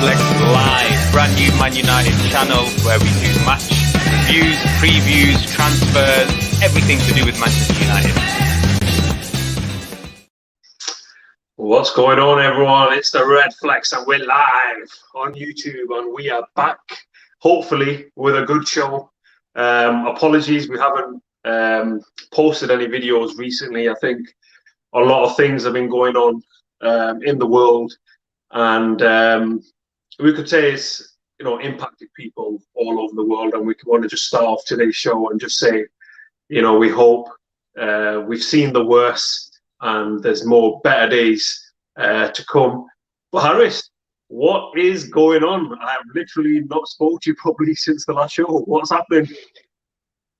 RedFlex Live, brand new Man United channel where we do match reviews, previews, transfers, everything to do with Manchester United. What's going on, everyone? It's the RedFlex and we're live on YouTube and we are back, hopefully, with a good show. Apologies, we haven't posted any videos recently. I think a lot of things have been going on in the world, and we could say it's impacted people all over the world. And we want to just start off today's show and just say, we hope we've seen the worst and there's more better days to come. But Harris, what is going on? I have literally not spoken to you probably since the last show. What's happening?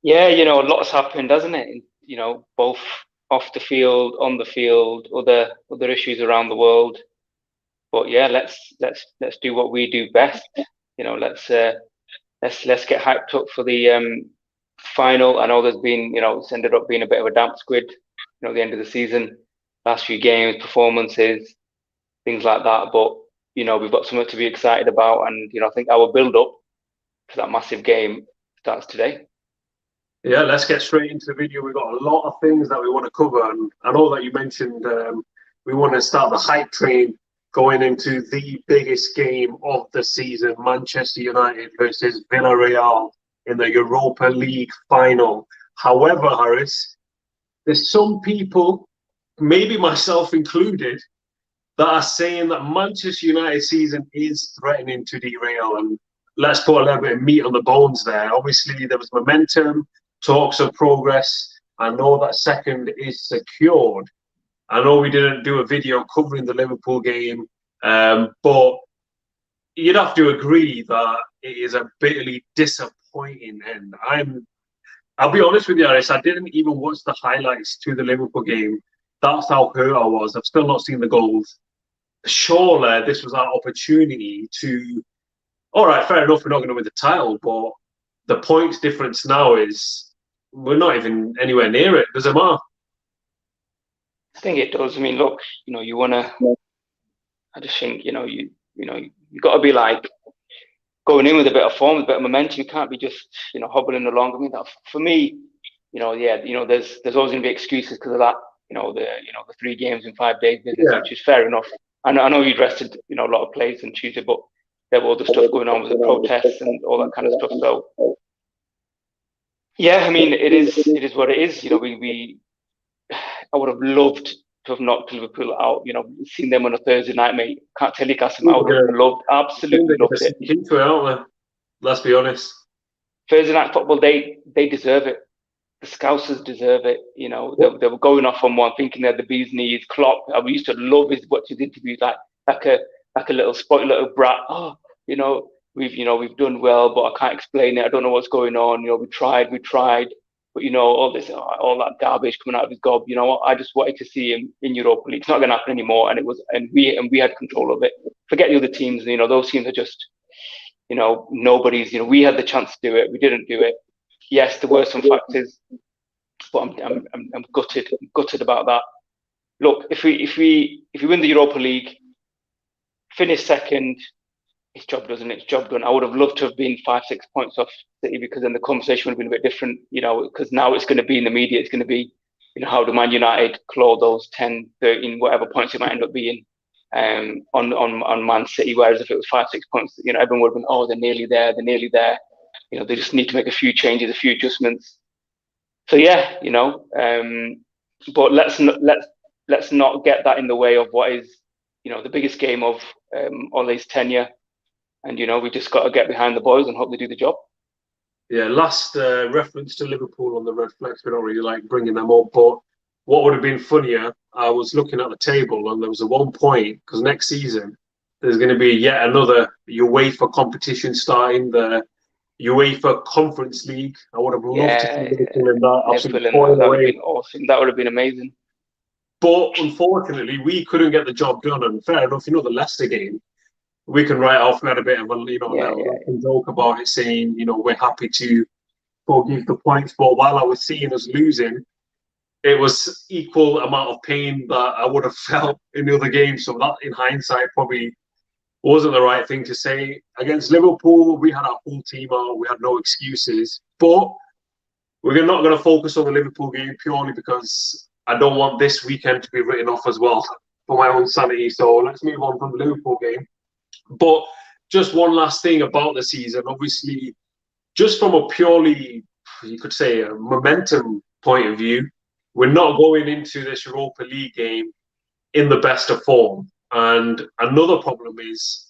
Yeah, lots happened, hasn't it? Both off the field, on the field, other issues around the world. But yeah, let's do what we do best. Let's get hyped up for the final. I know there's been, it's ended up being a bit of a damp squid. The end of the season, last few games, performances, things like that. But we've got something to be excited about, and I think our build up to that massive game starts today. Yeah, let's get straight into the video. We've got a lot of things that we want to cover, and I know that you mentioned we want to start the hype train going into the biggest game of the season, Manchester United versus Villarreal in the Europa League final. However, Harris, there's some people, maybe myself included, that are saying that Manchester United season is threatening to derail. And let's put a little bit of meat on the bones there. Obviously, there was momentum, talks of progress. I know that second is secured. I know we didn't do a video covering the Liverpool game, but you'd have to agree that it is a bitterly disappointing end. I'll be honest with you, Aris, I didn't even watch the highlights to the Liverpool game. That's how hurt I was. I've still not seen the goals. Surely this was our opportunity to, all right, fair enough, we're not going to win the title, but the points difference now is we're not even anywhere near it. Does it matter? I think it does. I mean, look, you want to, I just think, you got to be like going in with a bit of form, a bit of momentum. You can't be just, hobbling along. I mean, that, for me, there's always going to be excuses because of that. The 3 games in 5 days business, yeah, which is fair enough. I know you'd rested, a lot of players on Tuesday, but there were other stuff going on with the protests and all that kind of stuff. So, yeah, I mean, it is what it is. I would have loved to have knocked Liverpool out. Seen them on a Thursday night, mate. Can't tell you, Qasim, I would have absolutely loved it. Into it, aren't they? Let's be honest. Thursday night football, they deserve it. The Scousers deserve it. They were going off on one, thinking they had the bee's knees. Klopp, I used to love watch his interviews like a little spoiled little brat. Oh, we've done well, but I can't explain it. I don't know what's going on. We tried, but all that garbage coming out of his gob. I just wanted to see him in Europa League. It's not going to happen anymore, and we had control of it. Forget the other teams. Those teams are just, nobody's. We had the chance to do it. We didn't do it. Yes, there were some factors, but I'm gutted about that. Look, if we win the Europa League, finish second, it's job done. I would have loved to have been 5-6 points off City, because then the conversation would have been a bit different, because now it's going to be in the media. It's going to be, how do Man United claw those 10, 13, whatever points it might end up being on Man City. Whereas if it was 5-6 points, everyone would have been, oh, they're nearly there. They just need to make a few changes, a few adjustments. So yeah, but let's not get that in the way of what is, the biggest game of Ole's tenure. And, we just got to get behind the boys and hope they do the job. Yeah, last reference to Liverpool on the RedFlex, we don't really like bringing them up. But what would have been funnier, I was looking at the table and there was a 1 point, because next season there's going to be yet another UEFA competition starting, the UEFA Conference League. I would have loved to see Liverpool in that. That would have been awesome. That would have been amazing. But unfortunately, we couldn't get the job done. And fair enough, the Leicester game, we can write off. We had a bit of a joke about it, saying, we're happy to forgive the points. But while I was seeing us losing, it was equal amount of pain that I would have felt in the other game. So that, in hindsight, probably wasn't the right thing to say. Against Liverpool, we had our full team out. We had no excuses. But we're not going to focus on the Liverpool game purely because I don't want this weekend to be written off as well for my own sanity. So let's move on from the Liverpool game. But just one last thing about the season. Obviously, just from a purely, you could say, a momentum point of view, we're not going into this Europa League game in the best of form. And another problem is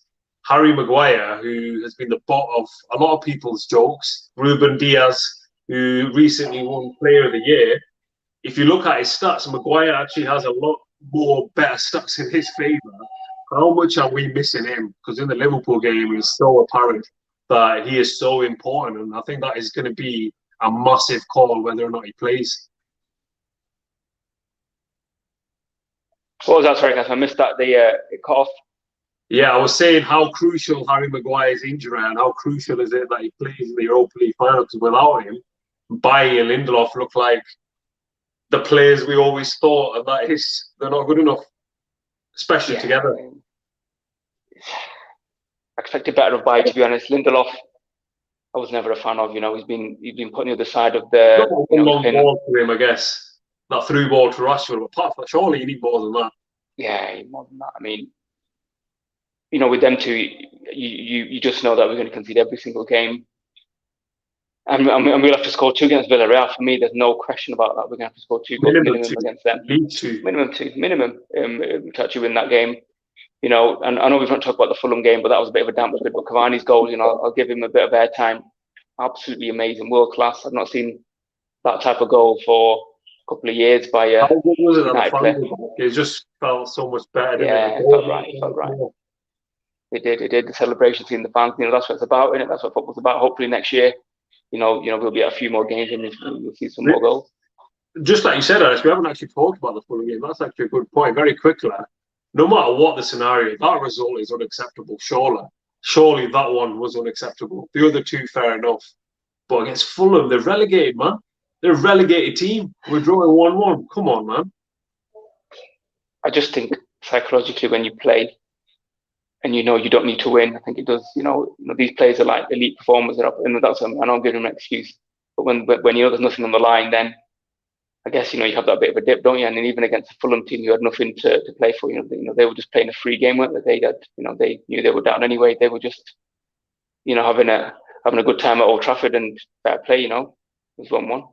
Harry Maguire, who has been the butt of a lot of people's jokes. Ruben Diaz, who recently won Player of the Year. If you look at his stats, Maguire actually has a lot more better stats in his favour. How much are we missing him? Because in the Liverpool game, it's so apparent that he is so important. And I think that is going to be a massive call whether or not he plays. What was that? Sorry, guys, I missed that. It cut off. Yeah, I was saying how crucial Harry Maguire's injury and how crucial is it that he plays in the Europa League final, because without him, Bailly and Lindelof look like the players we always thought, and that is, they're not good enough, especially together. I expected better of Bailly, to be honest. Lindelof, I was never a fan of. He's been put on the other side of the long ball to him, I guess. That through ball to Rashford, but apart from that, surely you need more than that. Yeah, more than that. I mean, with them two, you just know that we're going to concede every single game. And we'll have to score 2 against Villarreal. For me, there's no question about that. We're going to have to score 2 goals minimum against them. Minimum 2 to actually win that game. And I know we've not talked about the Fulham game, but that was a bit of a damper bit. But Cavani's goals, I'll give him a bit of airtime. Absolutely amazing, world class. I've not seen that type of goal for a couple of years by how good was it United player. It just felt so much better. Yeah, it felt right. It did. The celebration, seeing the fans, that's what it's about, isn't it? That's what football's about. Hopefully next year, we'll be at a few more games and we'll see some more goals. Just like you said, Alex, we haven't actually talked about the Fulham game. That's actually a good point. Very quickly, no matter what the scenario, that result is unacceptable. Surely that one was unacceptable. The other two, fair enough. But against Fulham, they're relegated, man. They're a relegated team. We're drawing 1-1. Come on, man. I just think psychologically when you play and you don't need to win, I think it does, these players are like elite performers. And I don't give them an excuse. But when there's nothing on the line, then I guess, you have that bit of a dip, don't you? And then even against the Fulham team who had nothing to play for, they were just playing a free game, weren't they? They knew they were down anyway. They were just, having a good time at Old Trafford and better play, it was 1-1.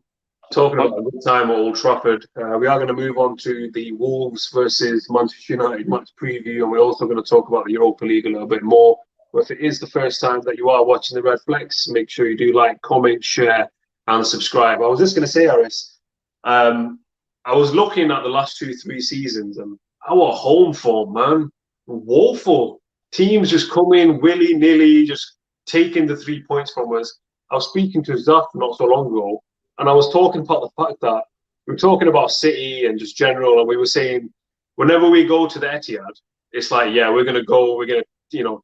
Talking about a good time at Old Trafford, we are going to move on to the Wolves versus Manchester United match preview, and we're also going to talk about the Europa League a little bit more. But if it is the first time that you are watching the RedFlex, make sure you do like, comment, share, and subscribe. I was just going to say, Aris, I was looking at the last 2-3 seasons, and our home form, man, woeful. Teams just come in willy-nilly, just taking the 3 points from us. I was speaking to Zaf not so long ago, and I was talking about the fact that we were talking about City and just general, and we were saying whenever we go to the Etihad, it's like, yeah, we're going to,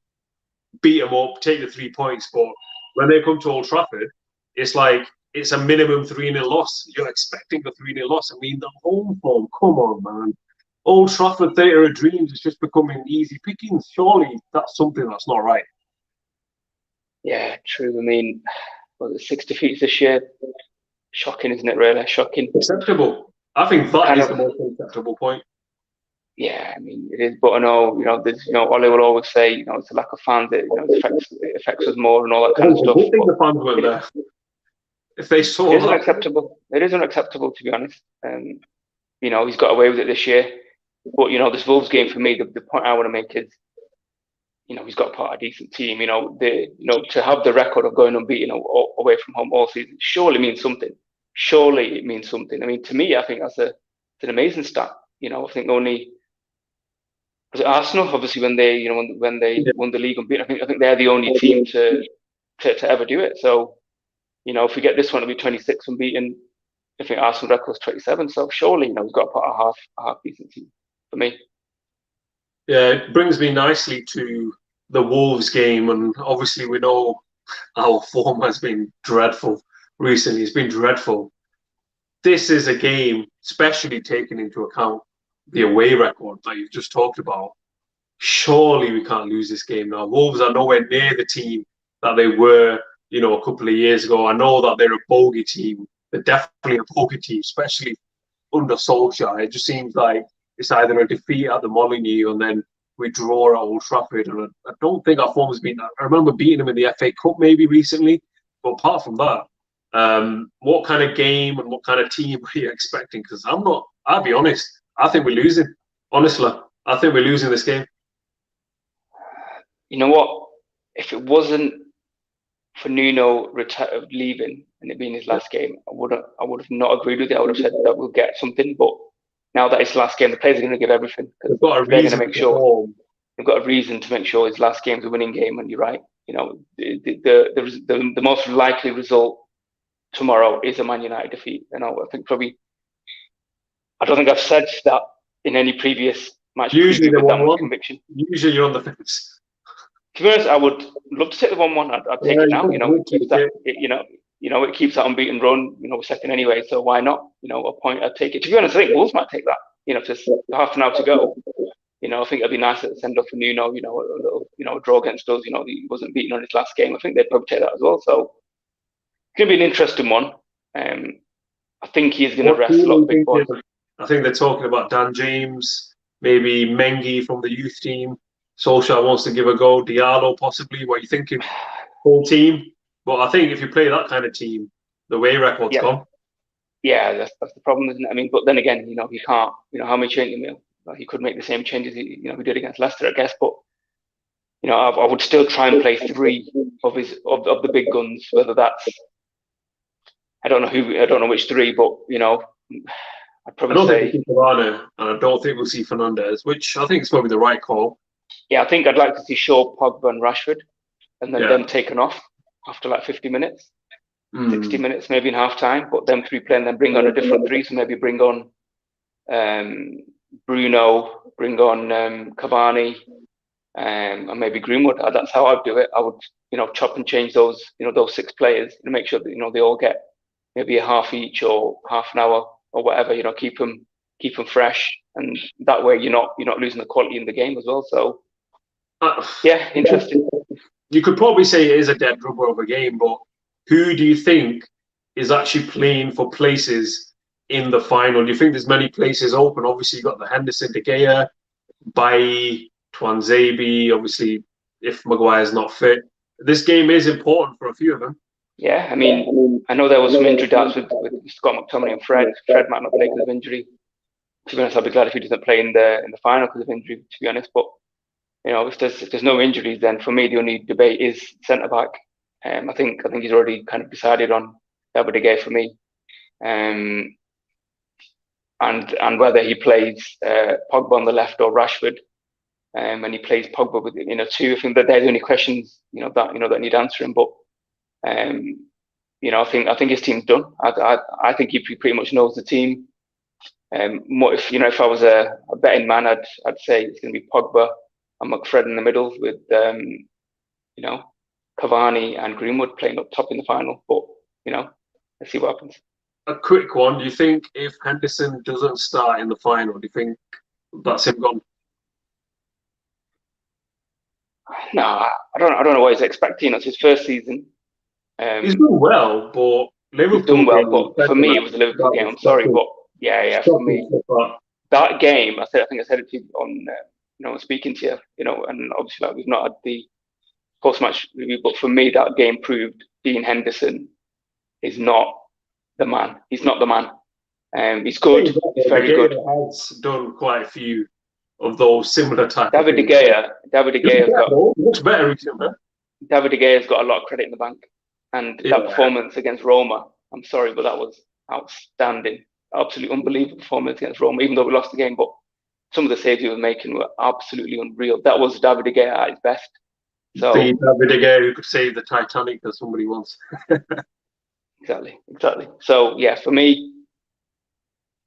beat them up, take the 3 points. But when they come to Old Trafford, it's like it's a minimum 3-0 loss. You're expecting a 3-0 loss. I mean, the home form, come on, man. Old Trafford Theatre of Dreams is just becoming easy pickings. Surely that's something that's not right. Yeah, true. I mean, 6 defeats this year. Shocking, isn't it, really? Shocking. Acceptable. I think that is the most acceptable point. Yeah, I mean, it is. But I know, there's, Ollie will always say, it's a lack of fans. It affects us more and all that kind of stuff. I think the fans were there. If they saw it is unacceptable. It is unacceptable, to be honest. He's got away with it this year. But, this Wolves game, for me, the point I want to make is, he's got part of a decent team. To have the record of going unbeaten away from home all season surely means something. Surely it means something. I mean, to me, I think that's an amazing stat. I think only was it Arsenal, obviously, when they won the league unbeaten. I think they're the only team to ever do it. So, if we get this one, it'll be 26 unbeaten. I think Arsenal record's 27. So surely, he's got a half decent team for me. Yeah, it brings me nicely to the Wolves game, and obviously we know our form has been dreadful recently. It's been dreadful. This is a game, especially taking into account the away record that you've just talked about. surely we can't lose this game now. Wolves are nowhere near the team that they were, a couple of years ago. I know that they're a bogey team. They're definitely a bogey team, especially under Solskjaer. It just seems like it's either a defeat at the Molineux and then we draw at Old Trafford. And I don't think our form has been. I remember beating them in the FA Cup maybe recently, but apart from that, what kind of game and what kind of team are you expecting? Because I'll be honest, I think we're losing. Honestly, I think we're losing this game. You know what? If it wasn't for Nuno leaving and it being his last game, I would have not agreed with it. I would have said that we'll get something. But now that it's the last game, the players are going to give everything because they're going to make sure they've got a reason to make sure his last game's a winning game. And you're right. The most likely result tomorrow is a Man United defeat. And I think probably I don't think I've said that in any previous match. Usually with that much conviction. Usually you're on the fence. To be honest, I would love to take the 1-1. I'd take it now. It keeps that unbeaten run. Second anyway, so why not? A point. I'd take it. To be honest, I think Wolves might take that. Just half an hour to go. I think it'd be nice to send off for Nuno. A draw against us. He wasn't beaten on his last game. I think they'd probably take that as well. So it's gonna be an interesting one. I think he's gonna rest a lot of big boys. I think they're talking about Dan James, maybe Mengi from the youth team. Solskjaer wants to give a go. Diallo, possibly. What are you thinking? Whole team. But I think if you play that kind of team, the way record's gone. Yeah, that's the problem, isn't it? I mean, but then again, he can't. How many changes? He could make the same changes he did against Leicester, I guess. But I would still try and play 3 of the big guns. Whether that's I don't know which 3, but I'd probably say Cavani, and I don't think we'll see Fernandes, which I think is probably the right call. Yeah, I think I'd like to see Shaw, Pogba, and Rashford, and then them taken off after like 50 minutes, 60 minutes, maybe in half time. But them 3 playing, then bring on a different 3. So maybe bring on Bruno, bring on Cavani, and maybe Greenwood. That's how I'd do it. I would, chop and change those 6 players to make sure that they all get maybe a half each or half an hour or whatever. Keep them fresh, and that way you're not losing the quality in the game as well. So interesting. You could probably say it is a dead rubber of a game, but who do you think is actually playing for places in the final? Do you think there's many places open? Obviously, you've got the Henderson, De Gea, Bailly, Tuanzebe. Obviously, if Maguire's not fit, this game is important for a few of them. Yeah, I mean, I know there was some injury doubts with Scott McTominay and Fred. Fred might not play because of injury. To be honest, I'd be glad if he doesn't play in the final because of injury. To be honest, but if there's no injuries, then for me the only debate is centre back. I think he's already kind of decided on David De Gea for me, and whether he plays Pogba on the left or Rashford, and he plays Pogba with 2. I think that they're the only questions that need answering. But I think his team's done. I think he pretty much knows the team. If I was a betting man, I'd say it's going to be Pogba and McFred in the middle with Cavani and Greenwood playing up top in the final. But let's see what happens. A quick one: do you think if Henderson doesn't start in the final, do you think that's him gone? No, I don't know what he's expecting. It's his first season. He's done well, but Liverpool. He's done well, but for me, it was the Liverpool game. I'm sorry, but yeah, for me, that game. I think I said it to you on speaking to you, and obviously we've not had the post-match review, but for me, that game proved Dean Henderson is not the man. He's not the man. He's good. He's very good. Has done quite a few of those similar type. David De Gea's got much better recently. David De Gea's got a lot of credit in the bank, and that performance against Roma. I'm sorry, but that was outstanding. Absolutely unbelievable performance against Roma, even though we lost the game. But some of the saves he was making were absolutely unreal. That was David De Gea at his best. So the David De Gea who could save the Titanic that somebody wants. Exactly. So yeah, for me,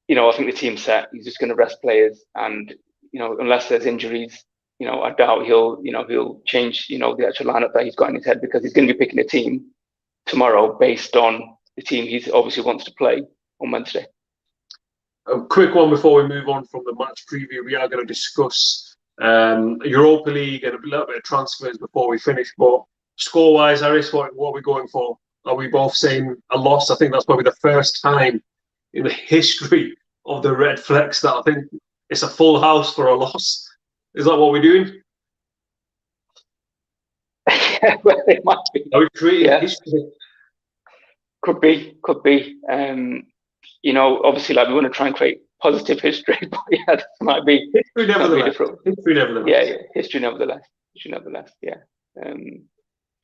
I think the team's set. He's just going to rest players, and unless there's injuries, I doubt he'll change the actual lineup that he's got in his head, because he's going to be picking a team tomorrow based on the team he obviously wants to play on Wednesday. A quick one before we move on from the match preview. We are going to discuss Europa League and a little bit of transfers before we finish. But score-wise, Harris, what are we going for? Are we both saying a loss? I think that's probably the first time in the history of the RedFlex that I think it's a full house for a loss. Is that what we're doing? Well, it might be. Are we creating history? Could be. You know, obviously, like we want to try and create positive history, but yeah, this might be history nevertheless. History nevertheless. Yeah.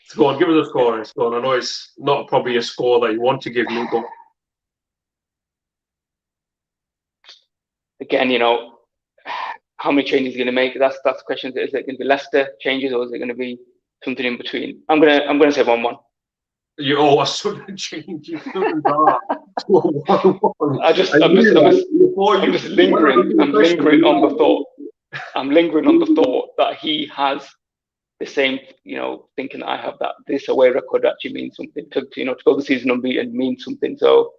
So go on, give us a score. I know it's not probably a score that you want to give me, but again, you know, how many changes is he going to make? That's the question. Is it going to be Leicester changes, or is it going to be something in between? I'm gonna say 1-1. You a sudden change. You sudden to a 1-1. I'm just lingering. I'm lingering on the thought. I'm lingering on the thought that he has the same, you know, thinking that I have, that this away record actually means something. To go the season unbeaten means something. So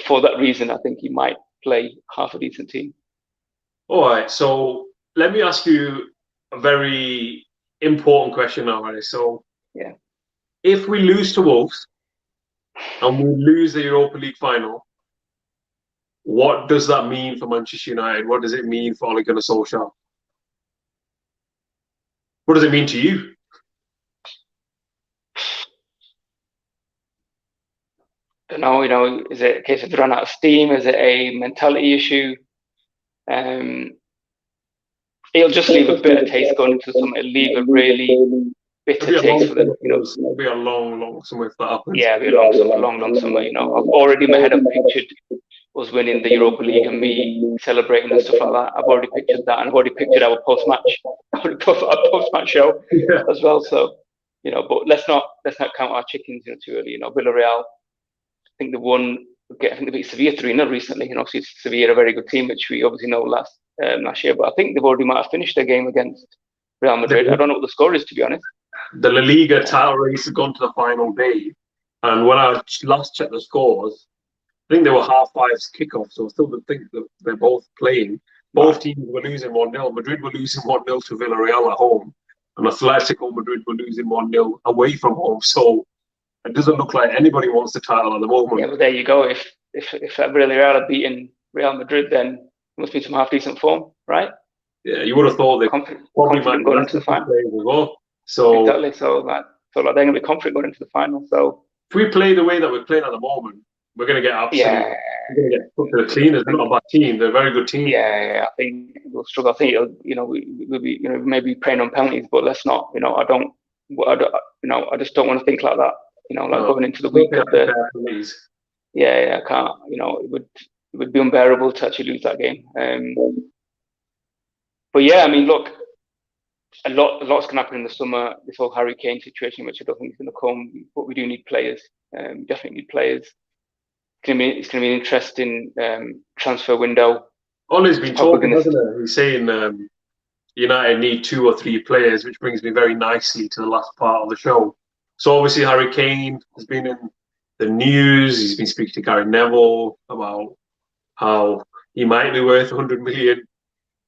for that reason, I think he might play half a decent team. All right. So let me ask you a very important question now, right? So yeah. If we lose to Wolves and we lose the Europa League final, what does that mean for Manchester United? What does it mean for Ole Gunnar Solskjaer? What does it mean to you? I don't know, you know, is it a case of run out of steam? Is it a mentality issue? It'll just leave a bitter taste going into something. It'll leave a really bitter taste for them. You know, it'll be a long summer if that happens. Yeah, it'll be a long summer. You know, I've already in my head I've pictured us winning the Europa League and me celebrating and stuff like that. I've already pictured that, and I've already pictured our post-match show as well. So, you know, but let's not count our chickens, you know, too early. You know, Villarreal, I think they beat Sevilla 3-0 recently. You know, obviously Sevilla are a very good team, which we obviously know last year. But I think they've already might have finished their game against Real Madrid. I don't know what the score is, to be honest. The La Liga title race has gone to the final day, and when I last checked the scores, I think they were 5:30 kickoff, so I still think that they're both playing. Both teams were losing 1-0. Madrid were losing 1-0 to Villarreal at home, and Atletico Madrid were losing 1-0 away from home. So it doesn't look like anybody wants the title at the moment. Yeah, but there you go. If Villarreal are beating Real Madrid, then it must be some half decent form, right? Yeah, you would have thought they probably might going into the final as well. So exactly. So they're going to be confident going into the final. So if we play the way that we're playing at the moment, we're going to get absolutely. Yeah. We're going to get put to the cleaners. They're not a bad team. They're a very good team. Yeah, I think we'll struggle. I think you know we'll be maybe preying on penalties, but let's not. You know, I just don't want to think like that. You know, going into the week of the. Yeah, I can't. You know, it would be unbearable to actually lose that game. But yeah, I mean, look, a lot's going to happen in the summer. This whole Harry Kane situation, which I don't think is going to come, but we do need players. Definitely need players. It's going to be an interesting transfer window. Ollie's been talking, hasn't he? He's saying United need 2 or 3 players, which brings me very nicely to the last part of the show. So obviously Harry Kane has been in the news. He's been speaking to Gary Neville about how he might be worth 100 million.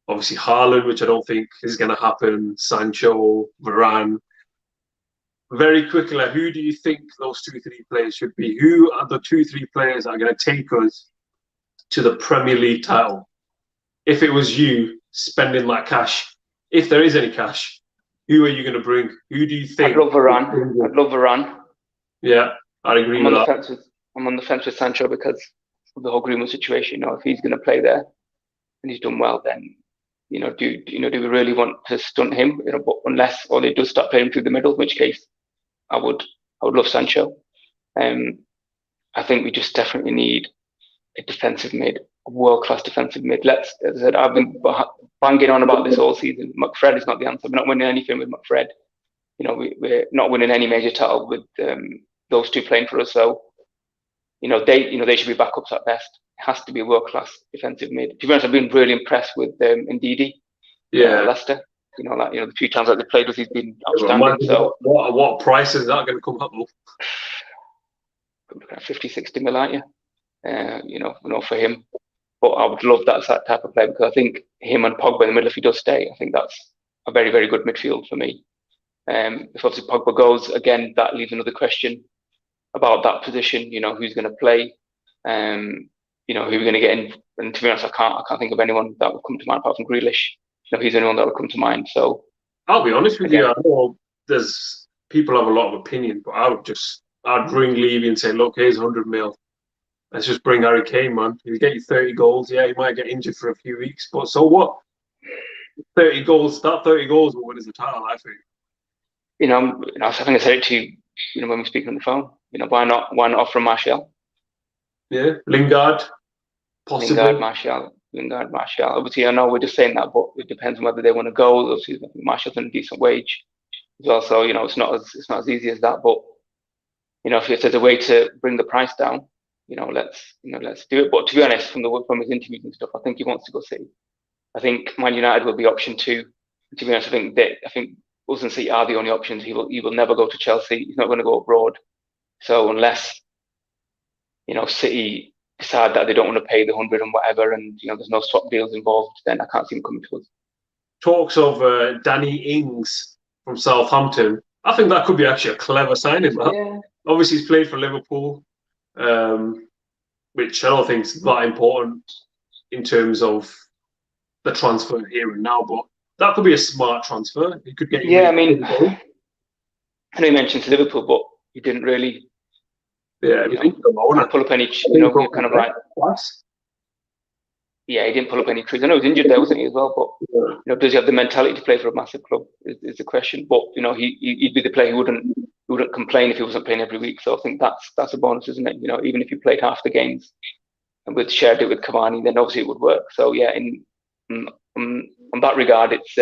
Obviously Haaland, which I don't think is going to happen. Sancho, Varane. Very quickly, who do you think those 2-3 players should be? Who are the 2-3 players that are going to take us to the Premier League title? If it was you spending that cash, if there is any cash, who are you going to bring? Who do you think? I'd love Varane. Yeah, I agree with that. I'm on the fence with Sancho because of the whole Greenwood situation. You know, if he's going to play there and he's done well, then do we really want to stunt him? You know, but unless Ole does start playing through the middle, in which case I would love Sancho. I think we just definitely need a defensive mid, a world-class defensive mid. As I said, I've been banging on about this all season. McFred is not the answer. We're not winning anything with McFred. You know, we're not winning any major title with those 2 playing for us. So, they should be backups at best. It has to be a world-class defensive mid. To be honest, I've been really impressed with Ndidi. Leicester. The 2 times that they played with, he's been outstanding. So, what price is that going to come up with? 50-60 mil, aren't you? For him. But I would love that type of player because I think him and Pogba in the middle, if he does stay, I think that's a very, very good midfield for me. If obviously Pogba goes, again, that leaves another question about that position. You know, who's going to play? You know, who we're going to get in. And to be honest, I can't think of anyone that would come to mind apart from Grealish. You know, he's the only one that would come to mind. So I'll be honest with you. I know there's people have a lot of opinion, but I'd ring Levy and say, look, here's 100 mil. Let's just bring Harry Kane, man. He'll get you 30 goals. Yeah, he might get injured for a few weeks, but so what? 30 goals. That 30 goals will win us the title, I think. You know, I think I said it to you, you know, when we speak on the phone. You know, why not offer Martial? Yeah, Lingard, possibly. Lingard, Martial. Obviously, I know we're just saying that, but it depends on whether they want to go. Obviously, Martial's on a decent wage as well, so you know it's not as easy as that. But you know, if there's a way to bring the price down, you know, let's do it. But to be honest, from his interviews and stuff, I think he wants to go City. I think Man United will be option 2. To be honest, I think us and City are the only options. He will never go to Chelsea. He's not going to go abroad. So unless, you know, City decide that they don't want to pay the 100 and whatever, and you know there's no swap deals involved, then I can't see him coming to us. Talks of Danny Ings from Southampton. I think that could be actually a clever signing. Yeah. Obviously, he's played for Liverpool, which I don't think is that important in terms of the transfer here and now, but that could be a smart transfer. He could get. Yeah, I mean, I know you mentioned to Liverpool, but he didn't really. Yeah, he didn't pull up any. You know, you're kind of like. Yeah, he didn't pull up any trees. I know he was injured there, wasn't he, as well? But you know, does he have the mentality to play for a massive club? Is the question. But you know, he'd be the player who wouldn't complain if he wasn't playing every week. So I think that's a bonus, isn't it? You know, even if you played half the games and shared it with Cavani, then obviously it would work. So yeah, on that regard, it's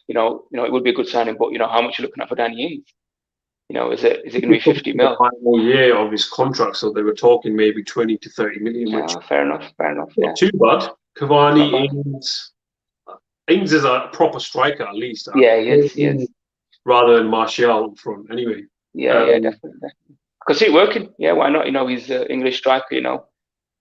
you know, it would be a good signing. But you know, how much are you looking at for Danny Ings? You know, is it going to be 50 mil? Final year of his contract, so they were talking maybe 20 to 30 million. Yeah, fair enough. Not too bad. Cavani, Ings is a proper striker at least. Yeah, he is. Rather than Martial up front, anyway. Yeah, definitely. Because see it working. Yeah, why not? You know, he's an English striker. You know,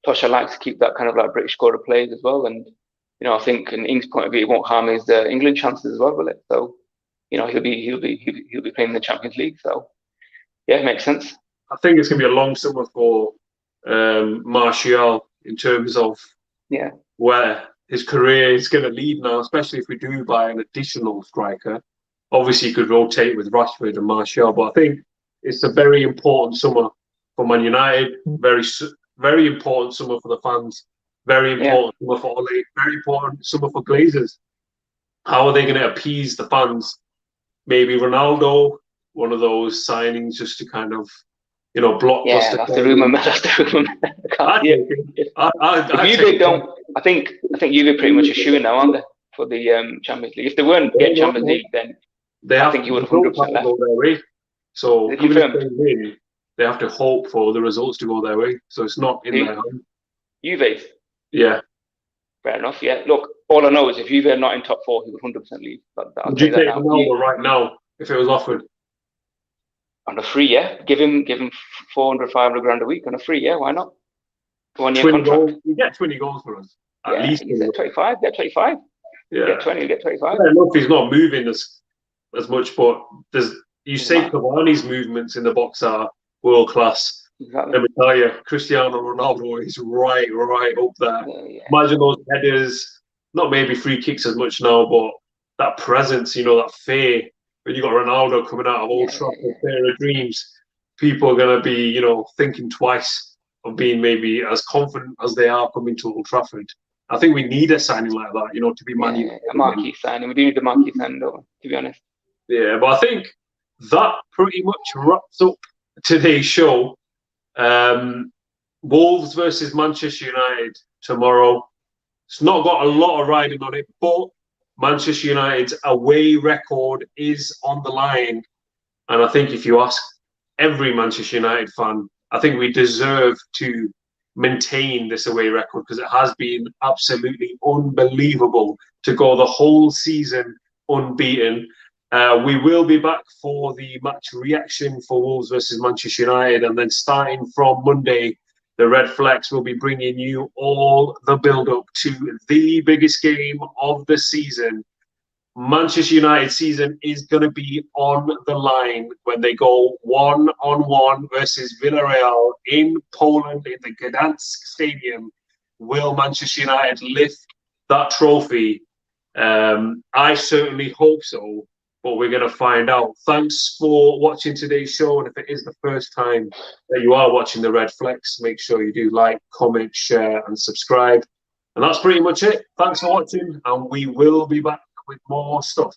Tosha likes to keep that kind of like British scorer players as well, and you know, I think in Ings' point of view, it won't harm his England chances as well, will it? So. You know, he'll be playing in the Champions League. So, yeah, it makes sense. I think it's going to be a long summer for Martial in terms of where his career is going to lead now, especially if we do buy an additional striker. Obviously, you could rotate with Rashford and Martial, but I think it's a very important summer for Man United. Very, very important summer for the fans. Very important summer for Ole. Very important summer for Glazers. How are they going to appease the fans? Maybe Ronaldo, one of those signings just to kind of, you know, blockbuster. Yeah, that's the rumour. I think Juve pretty much a shoo-in now, aren't they, for the Champions League? If they weren't getting Champions League, then I think you would have 100% left. Go their way. So even if they win, they have to hope for the results to go their way. So it's not in their hand. Juve? Yeah. Fair enough, yeah. Look, all I know is if Juve are not in top 4, he would 100% leave. Would you take Ronaldo right now if it was offered? On a free, yeah. Give him 400, 500 grand a week on a free, yeah. Why not? 1 year contract. Goals. You get 20 goals for us. At least. He's at 25. Get 25. Yeah. Get 20. Get 25. I don't know if he's not moving as much, but you say Cavani's movements in the box are world class. Exactly. Let me tell you, Cristiano Ronaldo is right up there. Yeah. Imagine those headers, not maybe free kicks as much now, but that presence, you know, that fear. When you got Ronaldo coming out of Old Trafford, fear of dreams, people are going to be, you know, thinking twice of being maybe as confident as they are coming to Old Trafford. I think we need a signing like that, you know, to be Man United. A marquee signing. We do need a marquee signing, though, to be honest. Yeah, but I think that pretty much wraps up today's show. Wolves versus Manchester United tomorrow. It's not got a lot of riding on it, but Manchester United's away record is on the line. And I think if you ask every Manchester United fan, I think we deserve to maintain this away record because it has been absolutely unbelievable to go the whole season unbeaten. We will be back for the match reaction for Wolves versus Manchester United, and then starting from Monday, the RedFlex will be bringing you all the build-up to the biggest game of the season, Manchester United season is going to be on the line when they go 1-on-1 versus Villarreal in Poland in the Gdansk Stadium. Will Manchester United lift that trophy? I certainly hope so, but we're going to find out. Thanks for watching today's show, and if it is the first time that you are watching the RedFlex, make sure you do like, comment, share, and subscribe. And that's pretty much it. Thanks for watching, and we will be back with more stuff.